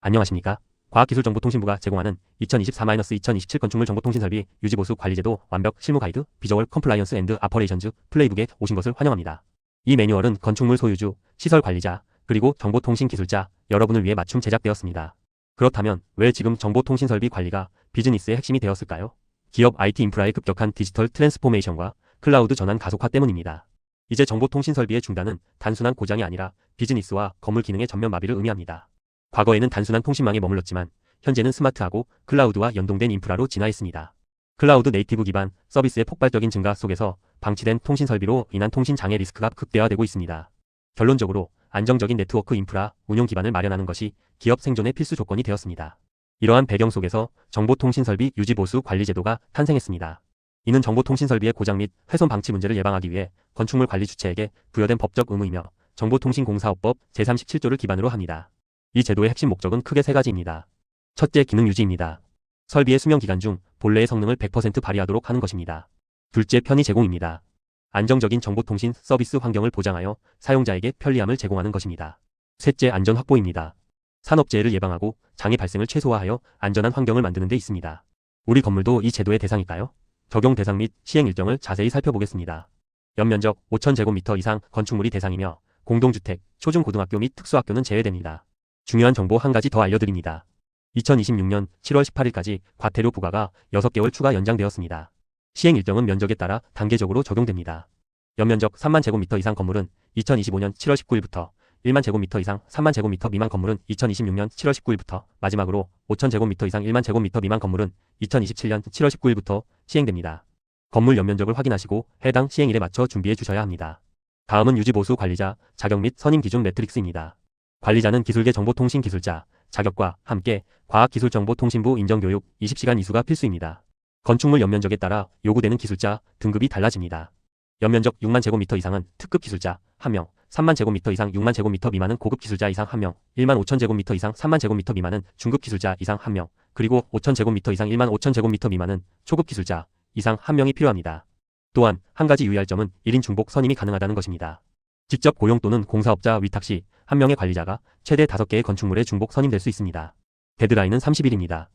안녕하십니까? 과학기술정보통신부가 제공하는 2024-2027 건축물 정보통신설비 유지보수 관리제도 완벽 실무 가이드 비저월 컴플라이언스 앤드 아퍼레이션즈 플레이북에 오신 것을 환영합니다. 이 매뉴얼은 건축물 소유주, 시설 관리자, 그리고 정보통신기술자 여러분을 위해 맞춤 제작되었습니다. 그렇다면 왜 지금 정보통신설비 관리가 비즈니스의 핵심이 되었을까요? 기업 IT 인프라의 급격한 디지털 트랜스포메이션과 클라우드 전환 가속화 때문입니다. 이제 정보통신설비의 중단은 단순한 고장이 아니라 비즈니스와 건물 기능의 전면 마비를 의미합니다. 과거에는 단순한 통신망에 머물렀지만 현재는 스마트하고 클라우드와 연동된 인프라로 진화했습니다. 클라우드 네이티브 기반 서비스의 폭발적인 증가 속에서 방치된 통신 설비로 인한 통신 장애 리스크가 극대화되고 있습니다. 결론적으로 안정적인 네트워크 인프라 운용 기반을 마련하는 것이 기업 생존의 필수 조건이 되었습니다. 이러한 배경 속에서 정보통신설비 유지보수 관리제도가 탄생했습니다. 이는 정보통신설비의 고장 및 훼손 방치 문제를 예방하기 위해 건축물 관리 주체에게 부여된 법적 의무이며 정보통신공사업법 제37조를 기반으로 합니다. 이 제도의 핵심 목적은 크게 세 가지입니다. 첫째, 기능 유지입니다. 설비의 수명 기간 중 본래의 성능을 100% 발휘하도록 하는 것입니다. 둘째, 편의 제공입니다. 안정적인 정보통신 서비스 환경을 보장하여 사용자에게 편리함을 제공하는 것입니다. 셋째, 안전 확보입니다. 산업재해를 예방하고 장애 발생을 최소화하여 안전한 환경을 만드는 데 있습니다. 우리 건물도 이 제도의 대상일까요? 적용 대상 및 시행 일정을 자세히 살펴보겠습니다. 연면적 5,000제곱미터 이상 건축물이 대상이며 공동주택, 초중고등학교 및 특수학교는 제외됩니다. 중요한 정보 한 가지 더 알려드립니다. 2026년 7월 18일까지 과태료 부과가 6개월 추가 연장되었습니다. 시행 일정은 면적에 따라 단계적으로 적용됩니다. 연면적 3만 제곱미터 이상 건물은 2025년 7월 19일부터 1만 제곱미터 이상 3만 제곱미터 미만 건물은 2026년 7월 19일부터 마지막으로 5천 제곱미터 이상 1만 제곱미터 미만 건물은 2027년 7월 19일부터 시행됩니다. 건물 연면적을 확인하시고 해당 시행일에 맞춰 준비해 주셔야 합니다. 다음은 유지보수 관리자 자격 및 선임 기준 매트릭스입니다. 관리자는 기술계 정보통신기술자 자격과 함께 과학기술정보통신부 인정교육 20시간 이수가 필수입니다. 건축물 연면적에 따라 요구되는 기술자 등급이 달라집니다. 연면적 6만 제곱미터 이상은 특급 기술자 1명, 3만 제곱미터 이상 6만 제곱미터 미만은 고급 기술자 이상 1명, 1만 5천 제곱미터 이상 3만 제곱미터 미만은 중급 기술자 이상 1명, 그리고 5천 제곱미터 이상 1만 5천 제곱미터 미만은 초급 기술자 이상 1명이 필요합니다. 또한 한 가지 유의할 점은 1인 중복 선임이 가능하다는 것입니다. 직접 고용 또는 공사업자 위탁 시 한 명의 관리자가 최대 5개의 건축물에 중복 선임될 수 있습니다. 데드라인은 30일입니다.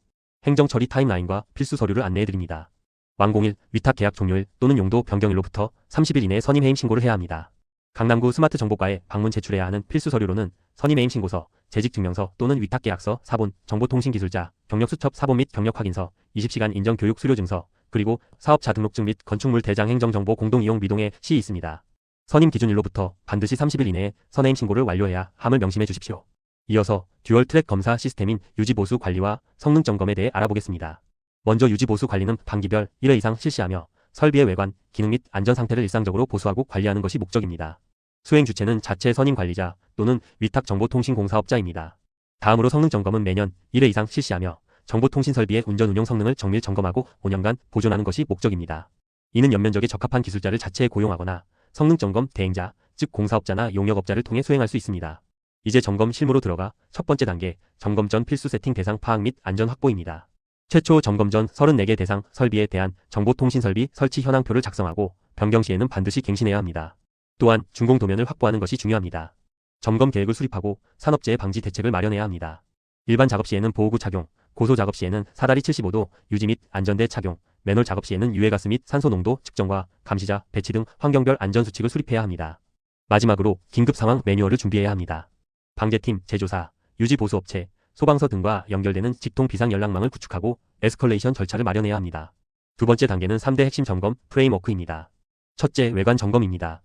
행정 처리 타임라인과 필수 서류를 안내해드립니다. 완공일, 위탁 계약 종료일 또는 용도 변경일로부터 30일 이내에 선임 해임 신고를 해야 합니다. 강남구 스마트 정보과에 방문 제출해야 하는 필수 서류로는 선임 해임 신고서, 재직증명서 또는 위탁 계약서, 사본, 정보통신기술자, 경력 수첩 사본 및 경력 확인서, 20시간 인정 교육 수료 증서, 그리고 사업자 등록증 및 건축물 대장 행정정보 공동이용 미동의 시 있습니다. 선임 기준일로부터 반드시 30일 이내에 선해임 신고를 완료해야 함을 명심해 주십시오. 이어서 듀얼 트랙 검사 시스템인 유지보수 관리와 성능 점검에 대해 알아보겠습니다. 먼저 유지보수 관리는 반기별 1회 이상 실시하며 설비의 외관, 기능 및 안전 상태를 일상적으로 보수하고 관리하는 것이 목적입니다. 수행 주체는 자체 선임 관리자 또는 위탁 정보통신공사업자입니다. 다음으로 성능 점검은 매년 1회 이상 실시하며 정보통신 설비의 운전 운용 성능을 정밀 점검하고 5년간 보존하는 것이 목적입니다. 이는 연면적에 적합한 기술자를 자체에 고용하거나 성능 점검 대행자, 즉 공사업자나 용역업자를 통해 수행할 수 있습니다. 이제 점검 실무로 들어가 첫 번째 단계, 점검 전 필수 세팅 대상 파악 및 안전 확보입니다. 최초 점검 전 34개 대상 설비에 대한 정보통신설비 설치 현황표를 작성하고 변경 시에는 반드시 갱신해야 합니다. 또한 준공 도면을 확보하는 것이 중요합니다. 점검 계획을 수립하고 산업재해 방지 대책을 마련해야 합니다. 일반 작업 시에는 보호구 착용, 고소 작업 시에는 사다리 75도 유지 및 안전대 착용, 맨홀 작업 시에는 유해가스 및 산소 농도 측정과 감시자 배치 등 환경별 안전수칙을 수립해야 합니다. 마지막으로 긴급 상황 매뉴얼을 준비해야 합니다. 방재팀, 제조사, 유지보수업체, 소방서 등과 연결되는 직통 비상 연락망을 구축하고 에스컬레이션 절차를 마련해야 합니다. 두 번째 단계는 3대 핵심 점검 프레임워크입니다. 첫째, 외관 점검입니다.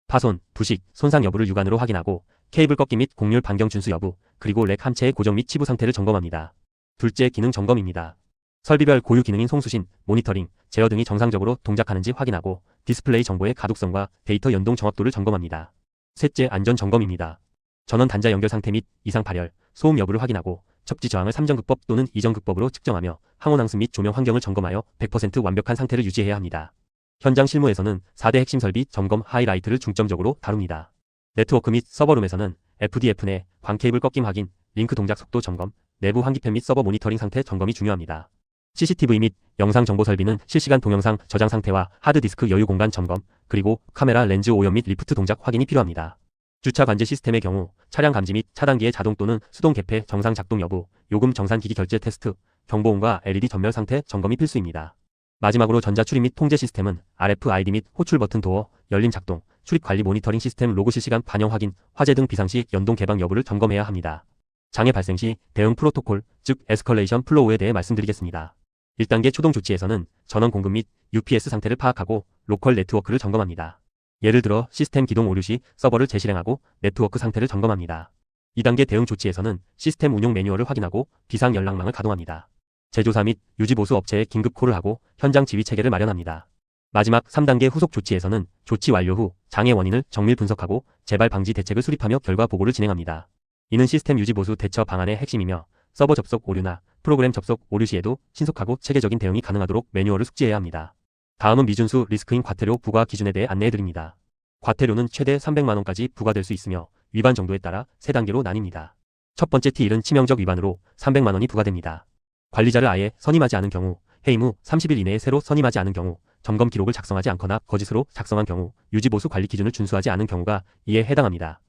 파손, 부식, 손상 여부를 육안으로 확인하고 케이블 꺾기 및 곡률 반경 준수 여부, 그리고 렉 함체의 고정 및 치부 상태를 점검합니다. 둘째, 기능 점검입니다. 설비별 고유 기능인 송수신, 모니터링, 제어 등이 정상적으로 동작하는지 확인하고 디스플레이 정보의 가독성과 데이터 연동 정확도를 점검합니다. 셋째, 안전 점검입니다. 전원 단자 연결 상태 및 이상 발열, 소음 여부를 확인하고 척지 저항을 3전극법 또는 2전극법으로 측정하며 항온항습 및 조명 환경을 점검하여 100% 완벽한 상태를 유지해야 합니다. 현장 실무에서는 4대 핵심 설비 점검 하이라이트를 중점적으로 다룹니다. 네트워크 및 서버룸에서는 FDF 내 광 케이블 꺾임 확인, 링크 동작 속도 점검, 내부 환기팬 및 서버 모니터링 상태 점검이 중요합니다. CCTV 및 영상 정보 설비는 실시간 동영상 저장 상태와 하드디스크 여유 공간 점검, 그리고 카메라 렌즈 오염 및 리프트 동작 확인이 필요합니다. 주차 관제 시스템의 경우 차량 감지 및 차단기의 자동 또는 수동 개폐 정상 작동 여부, 요금 정산 기기 결제 테스트, 경보음과 LED 전멸 상태 점검이 필수입니다. 마지막으로 전자 출입 및 통제 시스템은 RFID 및 호출 버튼 도어, 열림 작동, 출입 관리 모니터링 시스템 로고 실시간 반영 확인, 화재 등 비상시 연동 개방 여부를 점검해야 합니다. 장애 발생 시 대응 프로토콜, 즉 에스컬레이션 플로우에 대해 말씀드리겠습니다. 1단계 초동 조치에서는 전원 공급 및 UPS 상태를 파악하고 로컬 네트워크를 점검합니다. 예를 들어 시스템 기동 오류 시 서버를 재실행하고 네트워크 상태를 점검합니다. 2단계 대응 조치에서는 시스템 운용 매뉴얼을 확인하고 비상 연락망을 가동합니다. 제조사 및 유지 보수 업체에 긴급 콜을 하고 현장 지휘 체계를 마련합니다. 마지막 3단계 후속 조치에서는 조치 완료 후 장애 원인을 정밀 분석하고 재발 방지 대책을 수립하며 결과 보고를 진행합니다. 이는 시스템 유지 보수 대처 방안의 핵심이며 서버 접속 오류나 프로그램 접속 오류 시에도 신속하고 체계적인 대응이 가능하도록 매뉴얼을 숙지해야 합니다. 다음은 미준수 리스크인 과태료 부과 기준에 대해 안내해드립니다. 과태료는 최대 300만원까지 부과될 수 있으며 위반 정도에 따라 3단계로 나뉩니다. 첫 번째 T1은 치명적 위반으로 300만원이 부과됩니다. 관리자를 아예 선임하지 않은 경우, 해임 후 30일 이내에 새로 선임하지 않은 경우, 점검 기록을 작성하지 않거나 거짓으로 작성한 경우, 유지보수 관리 기준을 준수하지 않은 경우가 이에 해당합니다.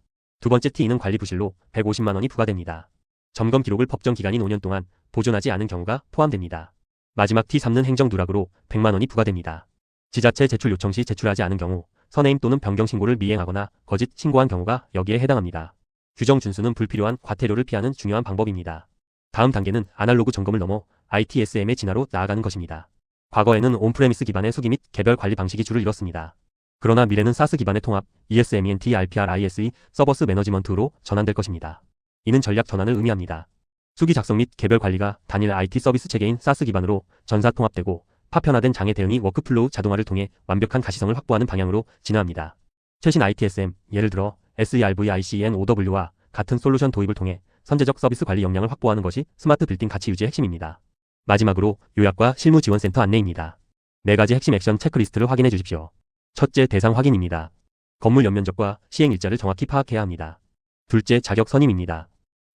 두 번째 T는 관리 부실로 150만원이 부과됩니다. 점검 기록을 법정 기간인 5년 동안 보존하지 않은 경우가 포함됩니다. 마지막 T3는 행정 누락으로 100만원이 부과됩니다. 지자체 제출 요청 시 제출하지 않은 경우, 선해임 또는 변경 신고를 미행하거나 거짓 신고한 경우가 여기에 해당합니다. 규정 준수는 불필요한 과태료를 피하는 중요한 방법입니다. 다음 단계는 아날로그 점검을 넘어 ITSM의 진화로 나아가는 것입니다. 과거에는 온프레미스 기반의 수기 및 개별 관리 방식이 주를 이뤘습니다. 그러나 미래는 SaaS 기반의 통합, ESMENT RPRISE 서버스 매너지먼트로 전환될 것입니다. 이는 전략 전환을 의미합니다. 수기 작성 및 개별 관리가 단일 IT 서비스 체계인 SaaS 기반으로 전사 통합되고 파편화된 장애 대응이 워크플로우 자동화를 통해 완벽한 가시성을 확보하는 방향으로 진화합니다. 최신 ITSM, 예를 들어 SERVICNOW와 같은 솔루션 도입을 통해 선제적 서비스 관리 역량을 확보하는 것이 스마트 빌딩 가치 유지의 핵심입니다. 마지막으로 요약과 실무 지원센터 안내입니다. 4가지 핵심 액션 체크리스트를 확인해 주십시오. 첫째, 대상 확인입니다. 건물 연면적과 시행 일자를 정확히 파악해야 합니다. 둘째, 자격 선임입니다.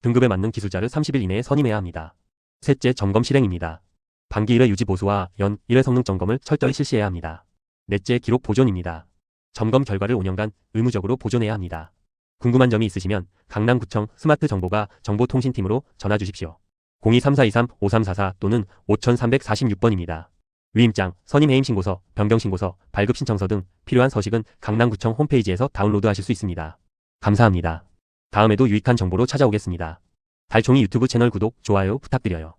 등급에 맞는 기술자를 30일 이내에 선임해야 합니다. 셋째, 점검 실행입니다. 반기 1회 유지 보수와 연 1회 성능 점검을 철저히 실시해야 합니다. 넷째, 기록 보존입니다. 점검 결과를 5년간 의무적으로 보존해야 합니다. 궁금한 점이 있으시면 강남구청 스마트 정보가 정보통신팀으로 전화 주십시오. 0234235344 또는 5346번입니다. 위임장, 선임 해임 신고서, 변경 신고서, 발급 신청서 등 필요한 서식은 강남구청 홈페이지에서 다운로드하실 수 있습니다. 감사합니다. 다음에도 유익한 정보로 찾아오겠습니다. 달총이 유튜브 채널 구독, 좋아요 부탁드려요.